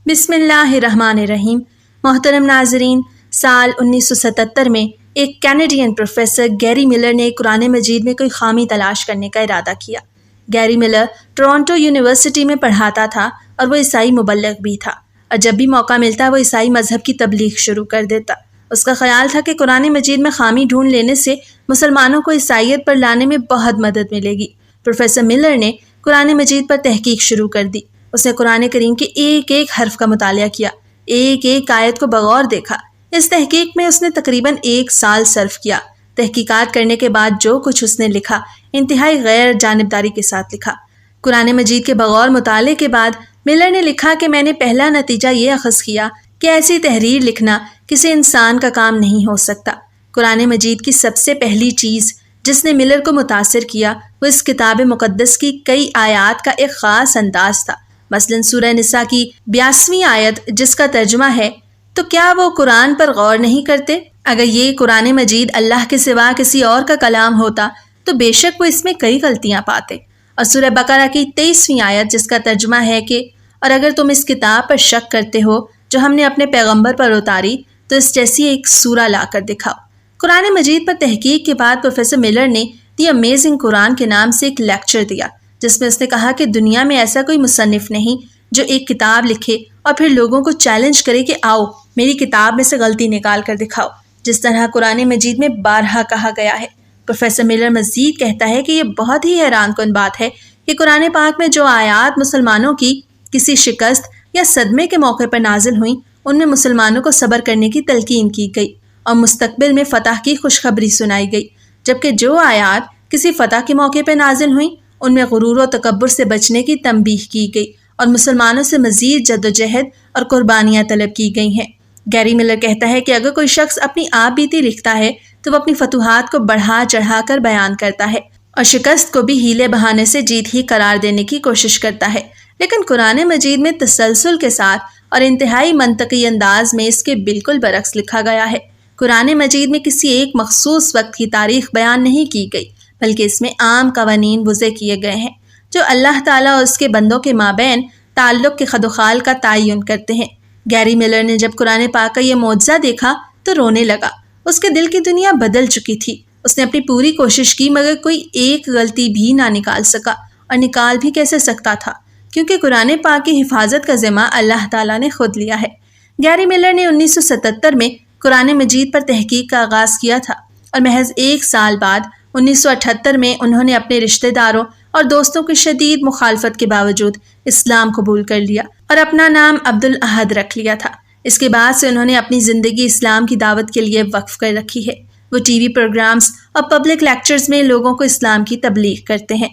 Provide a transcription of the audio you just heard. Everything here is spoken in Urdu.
بسم اللہ الرحمن الرحیم۔ محترم ناظرین، سال 1977 میں ایک کینیڈین پروفیسر گیری ملر نے قرآن مجید میں کوئی خامی تلاش کرنے کا ارادہ کیا۔ گیری ملر ٹورانٹو یونیورسٹی میں پڑھاتا تھا اور وہ عیسائی مبلغ بھی تھا، اور جب بھی موقع ملتا وہ عیسائی مذہب کی تبلیغ شروع کر دیتا۔ اس کا خیال تھا کہ قرآن مجید میں خامی ڈھونڈ لینے سے مسلمانوں کو عیسائیت پر لانے میں بہت مدد ملے گی۔ پروفیسر ملر نے قرآن مجید پر تحقیق شروع کر دی۔ اس نے قرآن کریم کے ایک ایک حرف کا مطالعہ کیا، ایک ایک آیت کو بغور دیکھا۔ اس تحقیق میں اس نے تقریباً 1 سال صرف کیا۔ تحقیقات کرنے کے بعد جو کچھ اس نے لکھا انتہائی غیر جانبداری کے ساتھ لکھا۔ قرآن مجید کے بغور مطالعے کے بعد ملر نے لکھا کہ میں نے پہلا نتیجہ یہ اخذ کیا کہ ایسی تحریر لکھنا کسی انسان کا کام نہیں ہو سکتا۔ قرآن مجید کی سب سے پہلی چیز جس نے ملر کو متاثر کیا وہ اس کتاب مقدس کی کئی آیات کا ایک خاص انداز تھا۔ مثلاً سورہ نساء کی 82ویں آیت جس کا ترجمہ ہے تو کیا وہ قرآن پر غور نہیں کرتے؟ اگر یہ قرآن مجید اللہ کے سوا کسی اور کا کلام ہوتا تو بے شک وہ اس میں کئی غلطیاں پاتے۔ اور سورہ بقرہ کی 23ویں آیت جس کا ترجمہ ہے کہ اور اگر تم اس کتاب پر شک کرتے ہو جو ہم نے اپنے پیغمبر پر اتاری تو اس جیسی ایک سورہ لا کر دکھاؤ۔ قرآن مجید پر تحقیق کے بعد پروفیسر ملر نے دی امیزنگ قرآن کے نام سے ایک لیکچر دیا، جس میں اس نے کہا کہ دنیا میں ایسا کوئی مصنف نہیں جو ایک کتاب لکھے اور پھر لوگوں کو چیلنج کرے کہ آؤ میری کتاب میں سے غلطی نکال کر دکھاؤ، جس طرح قرآن مجید میں بارہا کہا گیا ہے۔ پروفیسر ملر مزید کہتا ہے کہ یہ بہت ہی حیران کن بات ہے کہ قرآن پاک میں جو آیات مسلمانوں کی کسی شکست یا صدمے کے موقع پر نازل ہوئیں ان میں مسلمانوں کو صبر کرنے کی تلقین کی گئی اور مستقبل میں فتح کی خوشخبری سنائی گئی، جبکہ جو آیات کسی فتح کے موقع پر نازل ہوئیں ان میں غرور و تکبر سے بچنے کی تنبیہ کی گئی اور مسلمانوں سے مزید جدوجہد اور قربانیاں طلب کی گئی ہیں۔ گیری ملر کہتا ہے کہ اگر کوئی شخص اپنی آپ بیتی لکھتا ہے تو وہ اپنی فتوحات کو بڑھا چڑھا کر بیان کرتا ہے اور شکست کو بھی ہیلے بہانے سے جیت ہی قرار دینے کی کوشش کرتا ہے، لیکن قرآن مجید میں تسلسل کے ساتھ اور انتہائی منطقی انداز میں اس کے بالکل برعکس لکھا گیا ہے۔ قرآن مجید میں کسی ایک مخصوص وقت کی تاریخ بیان نہیں کی گئی، بلکہ اس میں عام قوانین وضع کیے گئے ہیں جو اللہ تعالیٰ اور اس کے بندوں کے مابین تعلق کے خد و خال کا تعین کرتے ہیں۔ گیری ملر نے جب قرآن پاک کا یہ معجزہ دیکھا تو رونے لگا۔ اس کے دل کی دنیا بدل چکی تھی۔ اس نے اپنی پوری کوشش کی مگر کوئی ایک غلطی بھی نہ نکال سکا، اور نکال بھی کیسے سکتا تھا کیونکہ قرآن پاک کی حفاظت کا ذمہ اللہ تعالیٰ نے خود لیا ہے۔ گیری ملر نے 1977 میں قرآن مجید پر تحقیق کا آغاز کیا تھا اور محض 1 سال بعد 1978 میں انہوں نے اپنے رشتہ داروں اور دوستوں کی شدید مخالفت کے باوجود اسلام قبول کر لیا اور اپنا نام عبدالاحد رکھ لیا تھا۔ اس کے بعد سے انہوں نے اپنی زندگی اسلام کی دعوت کے لیے وقف کر رکھی ہے۔ وہ ٹی وی پروگرامز اور پبلک لیکچرز میں لوگوں کو اسلام کی تبلیغ کرتے ہیں۔